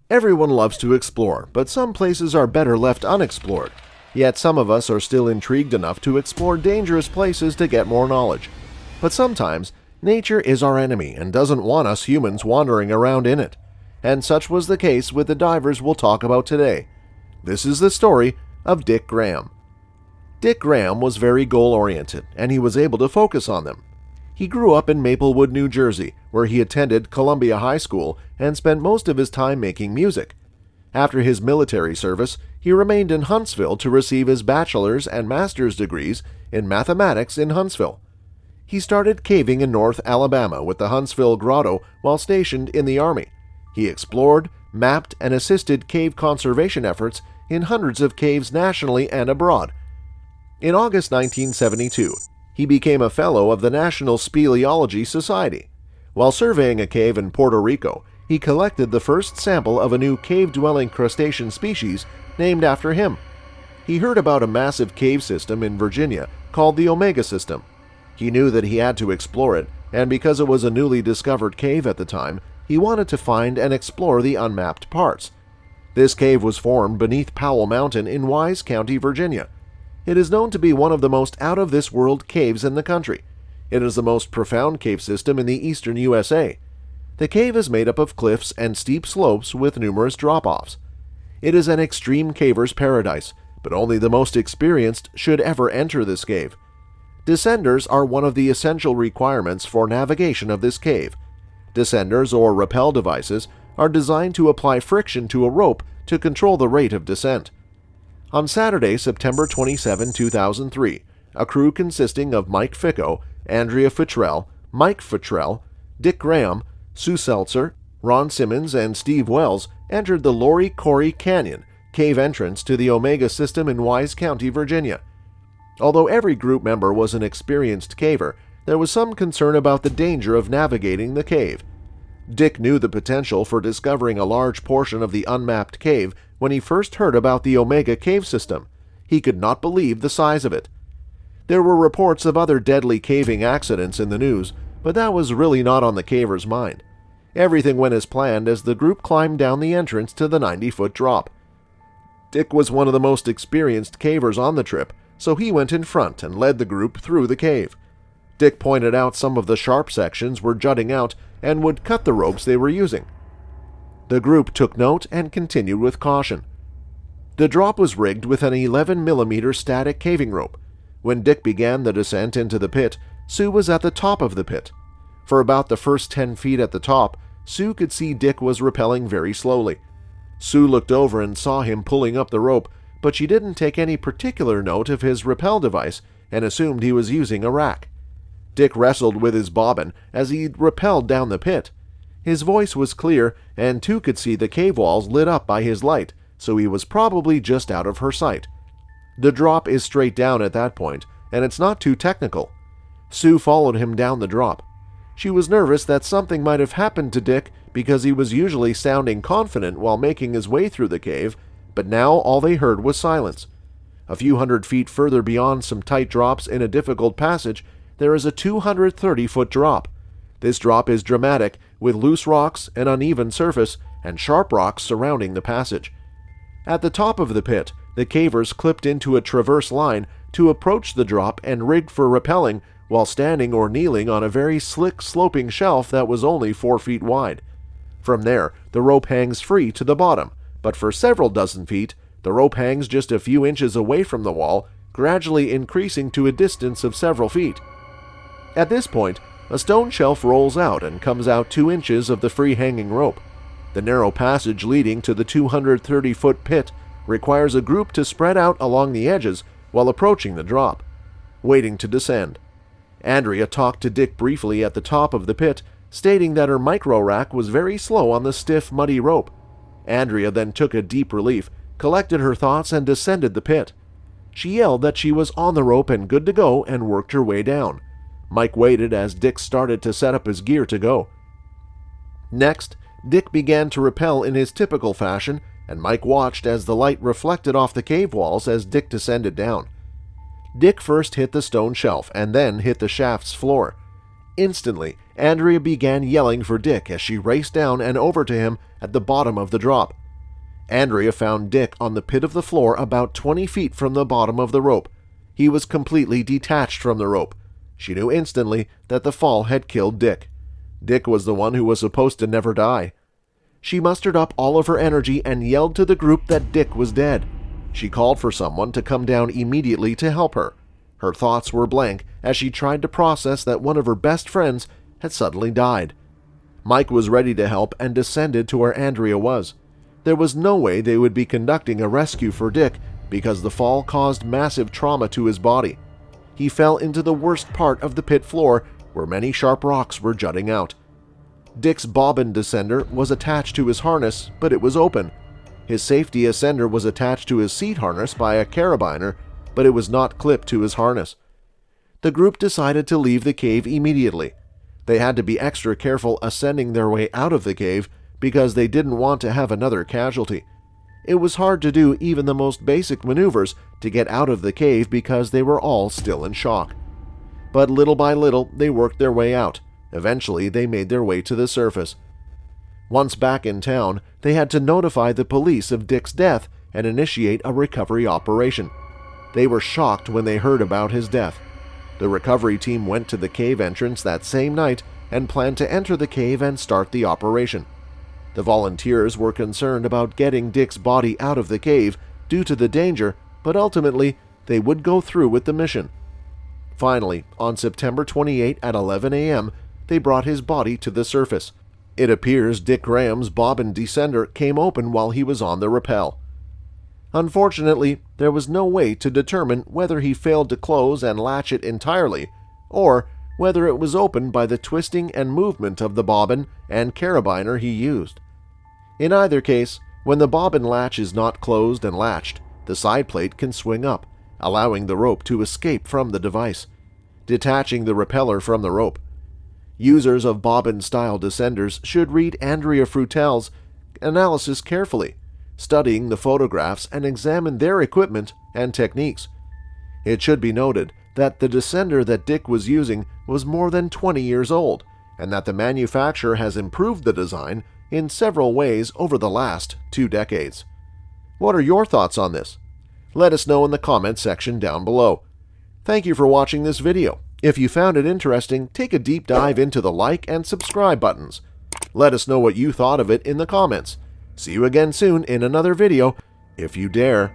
Everyone loves to explore, but some places are better left unexplored. Yet some of us are still intrigued enough to explore dangerous places to get more knowledge. But sometimes, nature is our enemy and doesn't want us humans wandering around in it. And such was the case with the divers we'll talk about today. This is the story of Dick Graham. Dick Graham was very goal-oriented, and he was able to focus on them. He grew up in Maplewood, New Jersey, where he attended Columbia High School and spent most of his time making music. After his military service, he remained in Huntsville to receive his bachelor's and master's degrees in mathematics in Huntsville. He started caving in North Alabama with the Huntsville Grotto while stationed in the Army. He explored, mapped, and assisted cave conservation efforts in hundreds of caves nationally and abroad. In August 1972, he became a Fellow of the National Speleology Society. While surveying a cave in Puerto Rico, he collected the first sample of a new cave-dwelling crustacean species named after him. He heard about a massive cave system in Virginia called the Omega System. He knew that he had to explore it, and because it was a newly discovered cave at the time, he wanted to find and explore the unmapped parts. This cave was formed beneath Powell Mountain in Wise County, Virginia. It is known to be one of the most out-of-this-world caves in the country. It is the most profound cave system in the eastern USA. The cave is made up of cliffs and steep slopes with numerous drop-offs. It is an extreme caver's paradise, but only the most experienced should ever enter this cave. Descenders are one of the essential requirements for navigation of this cave. Descenders, or rappel devices, are designed to apply friction to a rope to control the rate of descent. On Saturday, September 27, 2003, a crew consisting of Mike Ficco, Andrea Futrell, Mike Futrell, Dick Graham, Sue Seltzer, Ron Simmons, and Steve Wells entered the Lori Corey Canyon cave entrance to the Omega System in Wise County, Virginia. Although every group member was an experienced caver, there was some concern about the danger of navigating the cave. Dick knew the potential for discovering a large portion of the unmapped cave when he first heard about the Omega cave system. He could not believe the size of it. There were reports of other deadly caving accidents in the news, but that was really not on the caver's mind. Everything went as planned as the group climbed down the entrance to the 90-foot drop. Dick was one of the most experienced cavers on the trip, so he went in front and led the group through the cave. Dick pointed out some of the sharp sections were jutting out and would cut the ropes they were using. The group took note and continued with caution. The drop was rigged with an 11mm static caving rope. When Dick began the descent into the pit, Sue was at the top of the pit. For about the first 10 feet at the top, Sue could see Dick was rappelling very slowly. Sue looked over and saw him pulling up the rope, but she didn't take any particular note of his rappel device and assumed he was using a rack. Dick wrestled with his bobbin as he rappelled down the pit. His voice was clear, and Sue could see the cave walls lit up by his light, so he was probably just out of her sight. The drop is straight down at that point, and it's not too technical. Sue followed him down the drop. She was nervous that something might have happened to Dick because he was usually sounding confident while making his way through the cave, but now all they heard was silence. A few hundred feet further beyond some tight drops in a difficult passage, there is a 230-foot drop. This drop is dramatic, with loose rocks, an uneven surface, and sharp rocks surrounding the passage. At the top of the pit, the cavers clipped into a traverse line to approach the drop and rigged for rappelling while standing or kneeling on a very slick sloping shelf that was only 4 feet wide. From there, the rope hangs free to the bottom, but for several dozen feet, the rope hangs just a few inches away from the wall, gradually increasing to a distance of several feet. At this point, a stone shelf rolls out and comes out 2 inches of the free-hanging rope. The narrow passage leading to the 230-foot pit requires a group to spread out along the edges while approaching the drop, waiting to descend. Andrea talked to Dick briefly at the top of the pit, stating that her micro-rack was very slow on the stiff, muddy rope. Andrea then took a deep relief, collected her thoughts, and descended the pit. She yelled that she was on the rope and good to go and worked her way down. Mike waited as Dick started to set up his gear to go. Next, Dick began to rappel in his typical fashion, and Mike watched as the light reflected off the cave walls as Dick descended down. Dick first hit the stone shelf and then hit the shaft's floor. Instantly, Andrea began yelling for Dick as she raced down and over to him at the bottom of the drop. Andrea found Dick on the pit of the floor about 20 feet from the bottom of the rope. He was completely detached from the rope. She knew instantly that the fall had killed Dick. Dick was the one who was supposed to never die. She mustered up all of her energy and yelled to the group that Dick was dead. She called for someone to come down immediately to help her. Her thoughts were blank as she tried to process that one of her best friends had suddenly died. Mike was ready to help and descended to where Andrea was. There was no way they would be conducting a rescue for Dick because the fall caused massive trauma to his body. He fell into the worst part of the pit floor where many sharp rocks were jutting out. Dick's bobbin descender was attached to his harness, but it was open. His safety ascender was attached to his seat harness by a carabiner, but it was not clipped to his harness. The group decided to leave the cave immediately. They had to be extra careful ascending their way out of the cave because they didn't want to have another casualty. It was hard to do even the most basic maneuvers to get out of the cave because they were all still in shock. But little by little, they worked their way out. Eventually, they made their way to the surface. Once back in town, they had to notify the police of Dick's death and initiate a recovery operation. They were shocked when they heard about his death. The recovery team went to the cave entrance that same night and planned to enter the cave and start the operation. The volunteers were concerned about getting Dick's body out of the cave due to the danger, but ultimately they would go through with the mission. Finally, on September 28 at 11 a.m., they brought his body to the surface. It appears Dick Graham's bobbin descender came open while he was on the rappel. Unfortunately, there was no way to determine whether he failed to close and latch it entirely, or whether it was opened by the twisting and movement of the bobbin and carabiner he used. In either case, when the bobbin latch is not closed and latched, the side plate can swing up, allowing the rope to escape from the device, detaching the repeller from the rope. Users of bobbin-style descenders should read Andrea Frutel's analysis carefully, studying the photographs and examine their equipment and techniques. It should be noted that the descender that Dick was using was more than 20 years old, and that the manufacturer has improved the design in several ways over the last 2 decades. What are your thoughts on this? Let us know in the comments section down below. Thank you for watching this video. If you found it interesting, take a deep dive into the like and subscribe buttons. Let us know what you thought of it in the comments. See you again soon in another video, if you dare.